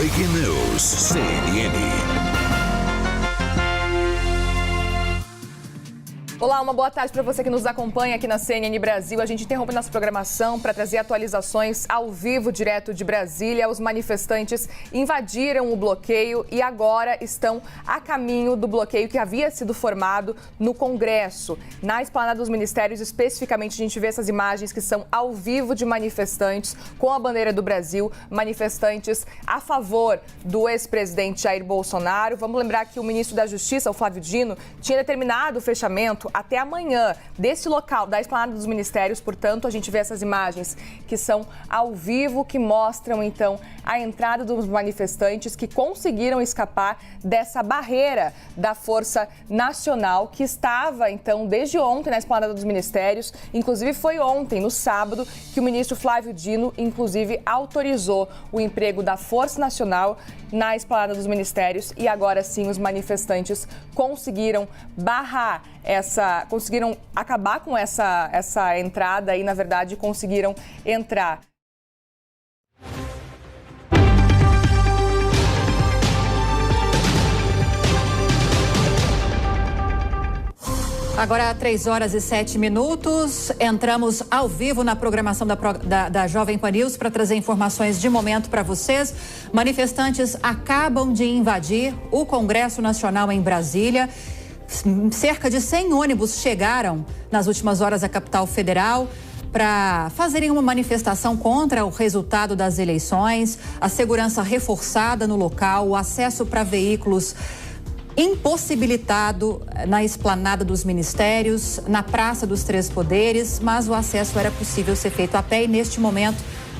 Breaking News, CNN. Olá, uma boa tarde para você que nos acompanha aqui na CNN Brasil. A gente interrompe nossa programação para trazer atualizações ao vivo, direto de Brasília. Os manifestantes invadiram o bloqueio e agora estão a caminho do bloqueio que havia sido formado no Congresso. Na esplanada dos ministérios, especificamente, a gente vê essas imagens que são ao vivo de manifestantes com a bandeira do Brasil, manifestantes a favor do ex-presidente Jair Bolsonaro. Vamos lembrar que o ministro da Justiça, o Flávio Dino, tinha determinado o fechamento até amanhã desse local, da esplanada dos ministérios. Portanto, a gente vê essas imagens que são ao vivo, que mostram, então, a entrada dos manifestantes que conseguiram escapar dessa barreira da Força Nacional, que estava, então, desde ontem na esplanada dos ministérios. Inclusive, foi ontem, no sábado, que o ministro Flávio Dino, inclusive, autorizou o emprego da Força Nacional na esplanada dos ministérios. E agora sim, os manifestantes conseguiram barrar conseguiram acabar com essa entrada e, na verdade, conseguiram entrar. Agora, 3h07. Entramos ao vivo na programação da Jovem Pan News para trazer informações de momento para vocês. Manifestantes acabam de invadir o Congresso Nacional em Brasília. Cerca de 100 ônibus chegaram nas últimas horas à capital federal para fazerem uma manifestação contra o resultado das eleições, a segurança reforçada no local, o acesso para veículos impossibilitado na esplanada dos ministérios, na Praça dos Três Poderes, mas o acesso era possível ser feito a pé. E neste momento,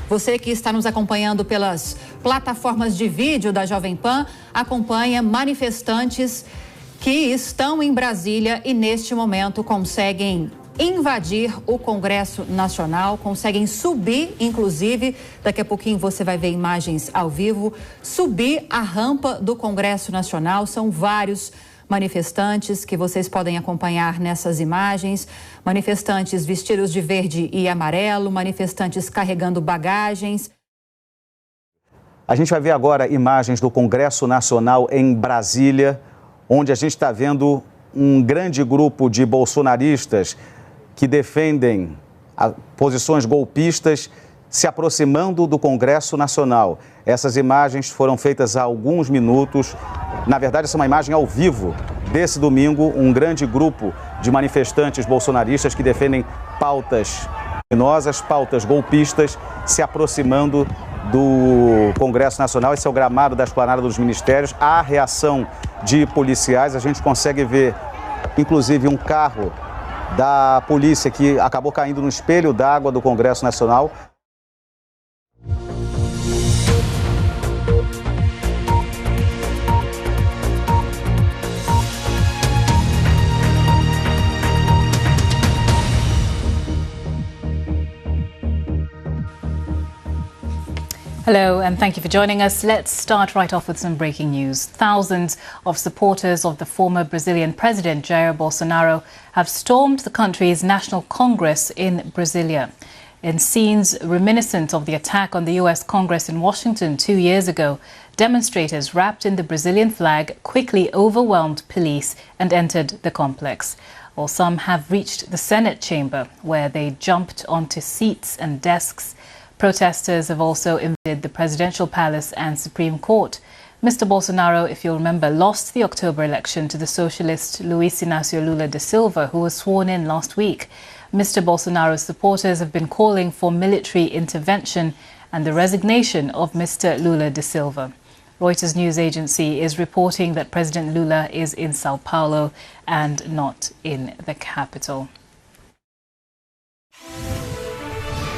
você que está nos acompanhando pelas plataformas de vídeo da Jovem Pan, acompanha manifestantes que estão em Brasília e neste momento conseguem invadir o Congresso Nacional, conseguem subir, inclusive, daqui a pouquinho você vai ver imagens ao vivo, subir a rampa do Congresso Nacional. São vários manifestantes que vocês podem acompanhar nessas imagens, manifestantes vestidos de verde e amarelo, manifestantes carregando bagagens. A gente vai ver agora imagens do Congresso Nacional em Brasília, onde a gente está vendo um grande grupo de bolsonaristas que defendem posições golpistas se aproximando do Congresso Nacional. Essas imagens foram feitas há alguns minutos. Na verdade, essa é uma imagem ao vivo desse domingo, um grande grupo de manifestantes bolsonaristas que defendem pautas criminosas, pautas golpistas, se aproximando do Congresso Nacional. Esse é o gramado da esplanada dos ministérios. Há reação de policiais, a gente consegue ver, inclusive, um carro da polícia que acabou caindo no espelho d'água do Congresso Nacional. Hello and thank you for joining us. Let's start right off with some breaking news. Thousands of supporters of the former Brazilian president Jair Bolsonaro have stormed the country's National Congress in Brasilia. In scenes reminiscent of the attack on the US Congress in Washington 2 years ago, demonstrators wrapped in the Brazilian flag quickly overwhelmed police and entered the complex. While some have reached the Senate chamber, where they jumped onto seats and desks. Protesters have also invaded the presidential palace and Supreme Court. Mr. Bolsonaro, if you'll remember, lost the October election to the socialist Luiz Inácio Lula da Silva, who was sworn in last week. Mr. Bolsonaro's supporters have been calling for military intervention and the resignation of Mr. Lula da Silva. Reuters news agency is reporting that President Lula is in Sao Paulo and not in the capital.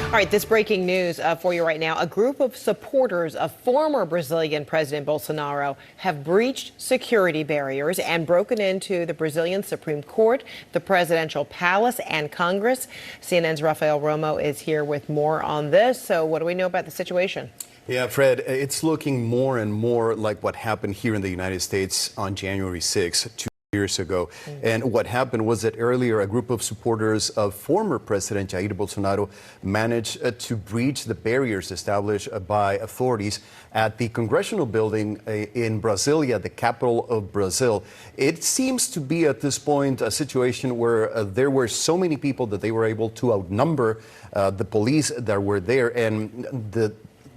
All right, this breaking news for you right now. A group of supporters of former Brazilian President Bolsonaro have breached security barriers and broken into the Brazilian Supreme Court, the presidential palace, and Congress. CNN's Rafael Romo is here with more on this. So what do we know about the situation? Yeah, Fred, it's looking more and more like what happened here in the United States on January 6th. years ago. And what happened was that earlier a group of supporters of former President Jair Bolsonaro managed to breach the barriers established by authorities at the Congressional building in Brasilia, the capital of Brazil. It seems to be at this point a situation where there were so many people that they were able to outnumber the police that were there. And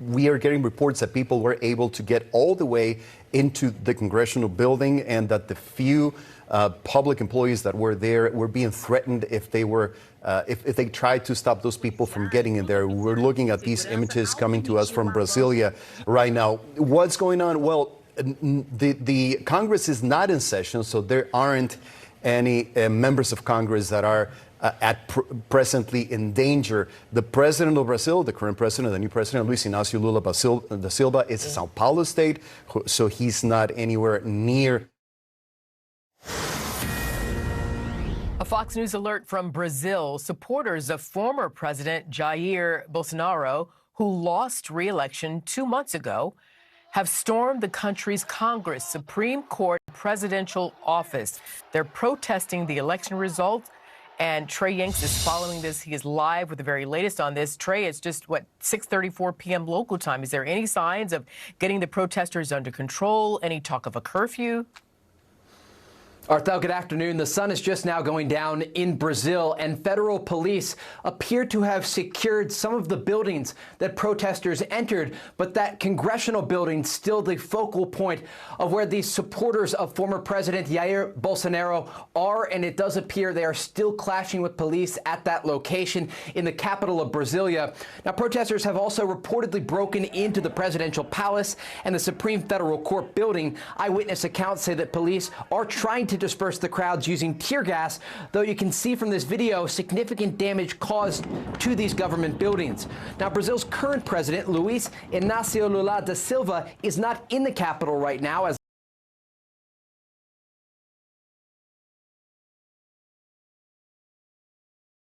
we are getting reports that people were able to get all the way into the Congressional building, and that the few public employees that were there were being threatened if they were if they tried to stop those people from getting in there. We're looking at these images coming to us from Brasilia right now. What's going on? Well, the Congress is not in session, so there aren't any members of Congress that are presently in danger. The president of Brazil, the current president, the new president, Luis Inácio Lula da Silva, is in Sao Paulo state, so he's not anywhere near. A Fox News alert from Brazil. Supporters of former President Jair Bolsonaro, who lost re-election 2 months ago, have stormed the country's Congress, Supreme Court, presidential office. They're protesting the election results. And Trey Yanks is following this. He is live with the very latest on this. Trey, it's just, 6:34 p.m. local time. Is there any signs of getting the protesters under control? Any talk of a curfew? Arthel, good afternoon. The sun is just now going down in Brazil, and federal police appear to have secured some of the buildings that protesters entered, but that congressional building still the focal point of where these supporters of former President Jair Bolsonaro are, and it does appear they are still clashing with police at that location in the capital of Brasilia. Now, protesters have also reportedly broken into the presidential palace and the Supreme Federal Court building. Eyewitness accounts say that police are trying to disperse the crowds using tear gas, though you can see from this video significant damage caused to these government buildings. Now, Brazil's current president, Luis Inácio Lula da Silva, is not in the capital right now, as